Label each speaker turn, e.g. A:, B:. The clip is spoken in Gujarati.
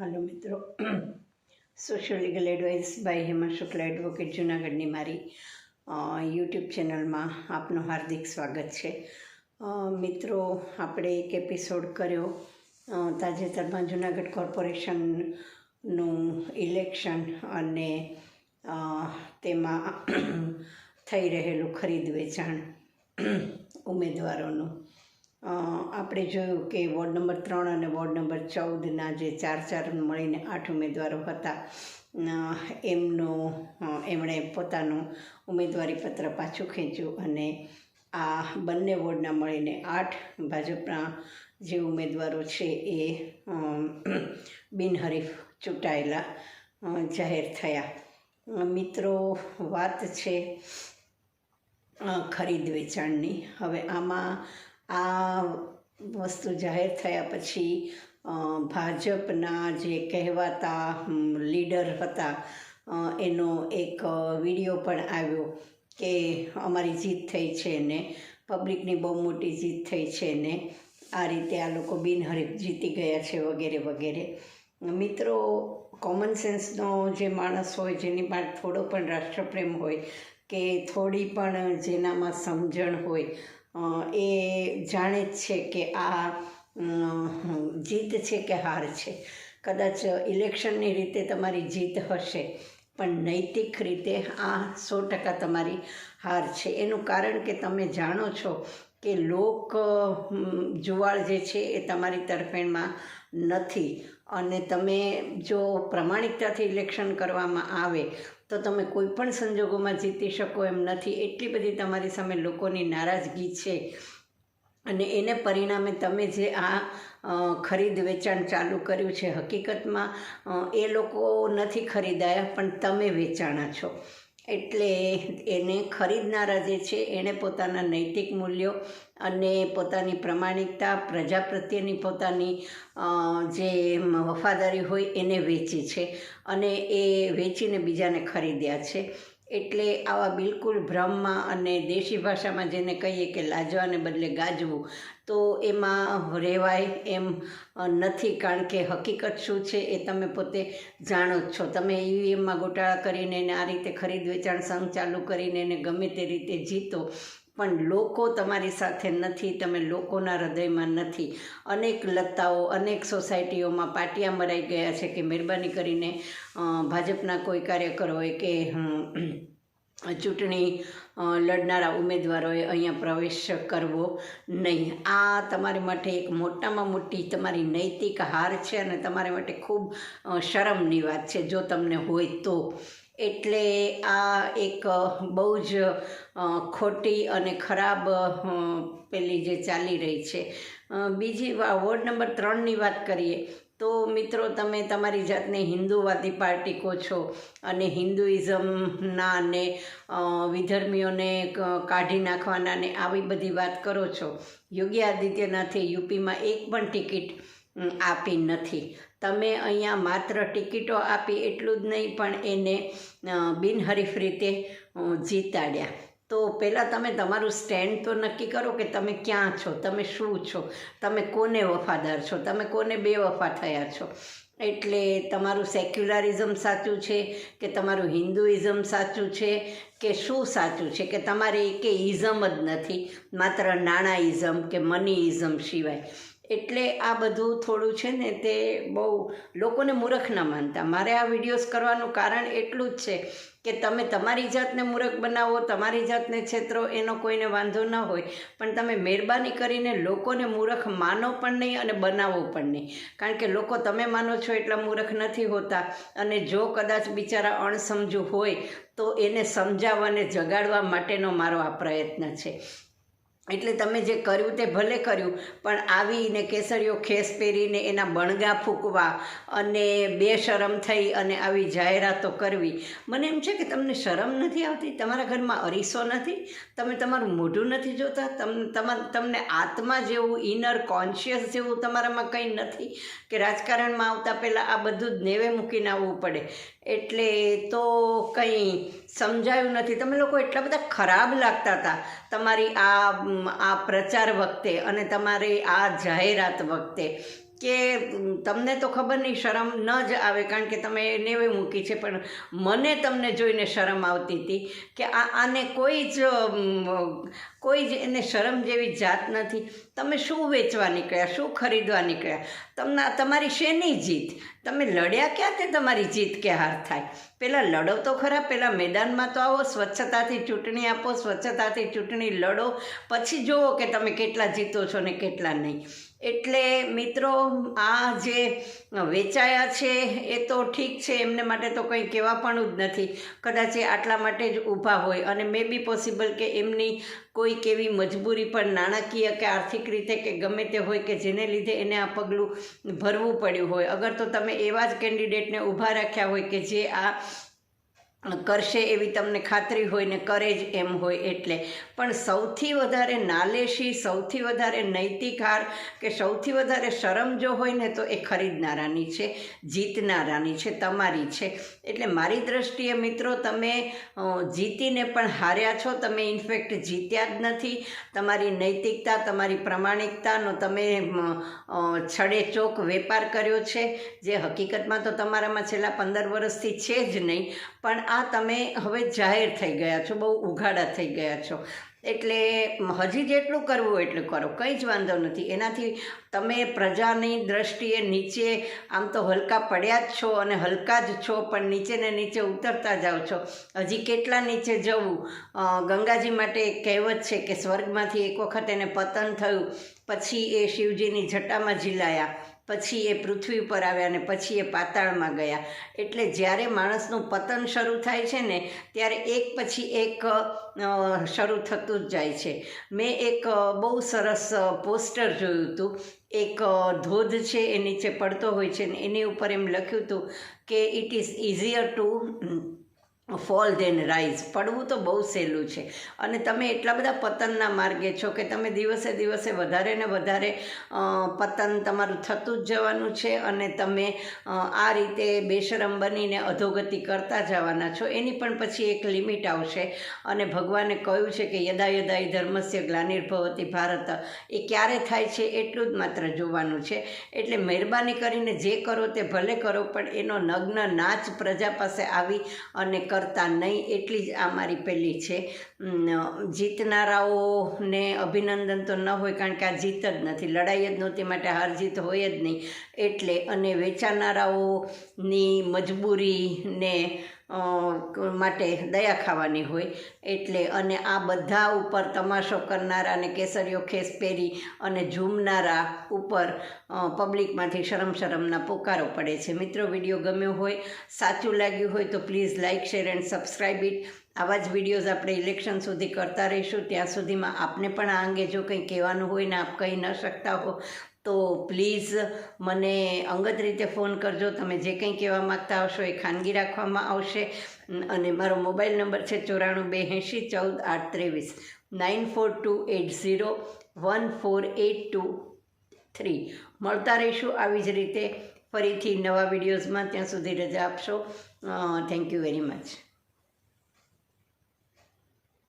A: हेलो मित्रों, social legal advice by Hema Shukla advocate जूनागढ़नी मारी यूट्यूब चैनल में आपनो हार्दिक स्वागत है। मित्रों, आपणे एक एपिसोड कर्यो ताजेतरमां जूनागढ़ कॉर्पोरेशननु इलेक्शन अने तेमां थई रहेलुं खरीद वेचाण उमेदवारोनुं આપણે જોયું કે વોર્ડ નંબર 3 અને વોર્ડ નંબર 14ના જે ચાર મળીને 8 ઉમેદવારો હતા એમણે પોતાનું ઉમેદવારી પત્ર પાછું ખેંચ્યું અને આ બંને વોર્ડના મળીને 8 ભાજપના જે ઉમેદવારો છે એ બિનહરીફ ચૂંટાયેલા જાહેર થયા। મિત્રો, વાત છે ખરીદ વેચાણની। હવે આમાં आ वस्तु जाहिर थया पछी भाजपना जे कहवाता लीडर हता एनो एक विडियो पण आव्यो के अमारी जीत थई छे ने पब्लिकनी बहु मोटी जीत थई छे ने आ रीते आ लोको बिनहरीफ जीती गया छे वगैरे वगैरे। मित्रों, कॉमन सेन्सनो जे माणस होय, जेनी पासे थोड़ो पण राष्ट्रप्रेम होय के थोड़ी पण जेनामां समजण होय ए जाने छे के आ जीत छे के हार छे। कदाच इलेक्शननी रीते तमारी जीत हशे पण नैतिक रीते आ 100% तमारी हार छे। एनुं कारण के तमे जाणो छो के लोक जुवाळ जे छे ए तमारी तरफेणमां नथी अने तमे जो प्रामाणिकताथी इलेक्शन करवामां आवे तो तमे कोईपण संजोगोमां जीती शको एम नथी। एटली बधी तमारी सामे लोकोनी नाराजगी छे अने एने परिणामे तमे जे आ खरीद वेचाण चालू कर्युं छे, हकीकतमां ए लोको नथी खरीदाया पण तमे वेचाणा छो। एटले एने खरीदनारा जे छे एने पोताना नैतिक मूल्यों अने पोतानी प्रामाणिकता, प्रजा प्रत्येनी पोतानी जे वफादारी होय एने वेची छे अने ए वेचीने बीजाने खरीद्या छे। एटले आवा बिल्कुल भ्रममां अने देशी भाषामां जेने कहीए के लाजवाने बदले गाजवुं तो एमां रहेवाय एम नथी, कारण के हकीकत शुं छे ए तमे पोते जाणो ज छो। तमे ईवीएम में घोटाळा करीने ने आ रीते खरीद वेचाण संघ चालू करीने ने गमे ते रीते जीतो पण लोको तमारी साथे नथी, तमे लोकोना हृदयमां नथी। अनेक लत्ताओ, अनेक सोसायटीओमां पाटिया मराई गया छे के मेहरबानी करीने भाजपना कोई कार्यकर होय के चूंटणी लड़नारा उमेदवारोए अहींया प्रवेश करवो नहीं। आ तमारे माटे एक मोटामां मोटी तमारी नैतिक हार छे अने तमारे माटे खूब शरमनी वात छे जो तमने होय तो। एटले आ एक बहु ज खोटी अने खराब पेली जे चाली रही छे। बीजी वोर्ड नंबर 3 नी वात करीए तो मित्रों, तमे तमारी जातने हिंदूवादी पार्टी को छो अने हिंदुइजमना ने विधर्मीओने काढी नाखवाना ने आवी बधी वात करो छो। योगी आदित्यनाथे यूपी में एक पण टिकिट आपी नथी। तमे अहींया मात्र टिकिटो आपी एटलुं ज नहीं पण एने बिनहरीफ रीते जीताड्या। तो पहला तमे तमारुं स्टेन्ड तो नक्की करो कि तमे क्यां छो, तमे शुं छो, तमे कोने वफादार छो, तमे कोने बेवफा थया छो। एटले तमारुं सेक्युलरिज्म साचुं छे कि तमारुं हिंदुइज्म साचुं छे कि शुं साचुं छे कि तमारे एके इज्म ज नथी, मात्र नाणाइज्म कि मनीइज्म सिवाय। एटले आ बधुं थोड़ुं छे ने ते बहु लोकोने मूर्ख न मानता। मारे आ विडियोज करवानुं कारण एटलुं ज छे कि तमे तमारी जातने मूर्ख बनावो, तमारी जातने छेतरो, एनो कोईने वांधो न होय पण तमे मेहरबानी करीने लोकोने मूर्ख मानो पण नहीं अने बनावो पण नहीं। कारण के लोको तमे मानो छो एटला मूर्ख नथी होता अने जो कदाच बिचारा अणसमजू होय तो एने समजाववाने जगाडवा माटेनो मारो आ प्रयत्न छे। એટલે તમે જે કર્યું તે ભલે કર્યું પણ આવીને કેસરીઓ ખેસ પહેરીને એના બણગા ફૂંકવા અને બેશરમ થઈ અને આવી જાહેરાતો કરવી, મને એમ છે કે તમને શરમ નથી આવતી? તમારા ઘરમાં અરીસો નથી? તમે તમારું મોઢું નથી જોતા? તમને આત્મા જેવું, ઇનર કોન્શિયસ જેવું તમારામાં કંઈ નથી કે રાજકારણમાં આવતા પહેલાં આ બધું જ નેવે મૂકીને આવવું પડે? એટલે તો કંઈ સમજાયું નથી। તમે લોકો એટલા બધા ખરાબ લાગતા હતા તમારી આ પ્રચાર વખતે અને તમારી આ જાહેરાત વખતે કે તમને તો ખબર નહીં શરમ ન જ આવે કારણ કે તમે નેવે મૂકી છે, પણ મને તમને જોઈને શરમ આવતી હતી કે આને કોઈ જ એને શરમ જેવી જાત નથી. તમે શું વેચવા નીકળ્યા, શું ખરીદવા નીકળ્યા, તમારી શેની જીત? તમે લડ્યા ક્યાં તે તમારી જીત કે હાર થાય? પહેલાં લડો તો ખરા, પહેલાં મેદાનમાં તો આવો, સ્વચ્છતાથી ચૂંટણી આપો, સ્વચ્છતાથી ચૂંટણી લડો, પછી જુઓ કે તમે કેટલા જીતો છો ને કેટલા નહીં. એટલે મિત્રો, આ જે વેચાયા છે એ તો ઠીક છે, એમને માટે તો કંઈ કહેવા પણ જ નથી. કદાચ એ આટલા માટે જ ઊભા હોય અને મે બી પોસિબલ કે એમની કોઈક એવી મજબૂરી પણ નાણાકીય કે આર્થિક રીતે કે ગમે તે હોય કે જેને લીધે એને આ પગલું ભરવું પડ્યું હોય. અગર તો તમે એવા જ કેન્ડિડેટને ઊભા રાખ્યા હોય કે જે આ કરશે એવી તમને ખાતરી હોય ને કરે જ એમ હોય એટલે. પણ સૌથી વધારે નાલેશી, સૌથી વધારે નૈતિક હાર કે સૌથી વધારે શરમ જો હોય ને તો એ ખરીદનારાની છે, જીતનારાની છે, તમારી છે. એટલે મારી દ્રષ્ટિએ મિત્રો, તમે જીતીને પણ હાર્યા છો, તમે ઇનફેક્ટ જીત્યા જ નથી. તમારી નૈતિકતા, તમારી પ્રમાણિકતાનો તમે છડેચોક વેપાર કર્યો છે, જે હકીકતમાં તો તમારામાં છેલ્લા 15 વર્ષથી છે જ નહીં, પણ આ તમે હવે જાહેર થઈ ગયા છો, બહુ ઉઘાડા થઈ ગયા છો. એટલે હજી જેટલું કરવું હોય એટલું કરો, કંઈ જ વાંધો નથી. એનાથી તમે પ્રજાની દ્રષ્ટિએ નીચે આમ તો હલકા પડ્યા જ છો અને હલકા જ છો, પણ નીચે ને નીચે ઉતરતા જાઓ છો. હજી કેટલા નીચે જવું? ગંગાજી માટે એક કહેવત છે કે સ્વર્ગમાંથી એક વખત એને પતન થયું, પછી એ શિવજીની જટામાં ઝીલાયા, પછી એ પૃથ્વી પર આવ્યા અને પછી એ પાતાળમાં ગયા. એટલે જ્યારે માણસનું પતન શરૂ થાય છે ને, ત્યારે એક પછી એક શરૂ થતું જ જાય છે. મેં એક બહુ સરસ પોસ્ટર જોયું હતું. એક ધોધ છે, એ નીચે પડતો હોય છે ને એની ઉપર એમ લખ્યું હતું કે it is easier to fall than rise. પડવું તો બહુ સહેલું છે અને તમે એટલા બધા પતનના માર્ગે છો કે તમે દિવસે દિવસે વધારે ને વધારે પતન તમારું થતું જ જવાનું છે અને તમે આ રીતે બેશરમ બનીને અધોગતિ કરતા જવાના છો. એની પણ પછી એક લિમિટ આવશે અને ભગવાને કહ્યું છે કે યદા યદા હિ ધર્મસ્ય ગ્લાનિર્ભવતિ ભારત, એ ક્યારે થાય છે એટલું જ માત્ર જોવાનું છે. એટલે મહેરબાની કરીને જે કરો તે ભલે કરો, પણ એનો નગ્ન નાચ પ્રજા પાસે આવી અને કરતા નહીં. એટલી જ આ મારી પહેલી છે. જીતનારાઓને અભિનંદન તો ન હોય કારણ કે આ જીત જ નથી, લડાઈ જ નહોતી, માટે હાર જીત હોય જ નહીં. એટલે અને વેચાનારાઓની મજબૂરીને માટે દયા ખાવાની હોય એટલે. અને આ બધા ઉપર તમાશો કરનારા અને કેસરીઓ ખેસ પહેરી અને ઝૂમનારા ઉપર પબ્લિકમાંથી શરમના પોકારો પડે છે. મિત્રો, વિડીયો ગમ્યો હોય, સાચું લાગ્યું હોય તો please like, share and subscribe it. આવા જ વિડીયોઝ આપણે ઇલેક્શન સુધી કરતા રહીશું. ત્યાં સુધીમાં આપને પણ આ અંગે જો કંઈ કહેવાનું હોય ને આપ કહી ન શકતા હો તો પ્લીઝ મને અંગત રીતે ફોન કરજો. તમે જે કંઈ કહેવા માગતા હશો એ ખાનગી રાખવામાં આવશે. અને મારો મોબાઈલ નંબર છે 9428014823 9428014823. મળતા રહીશું આવી જ રીતે ફરીથી નવા વિડીયોઝમાં. ત્યાં સુધી રજા આપશો. Thank you very much.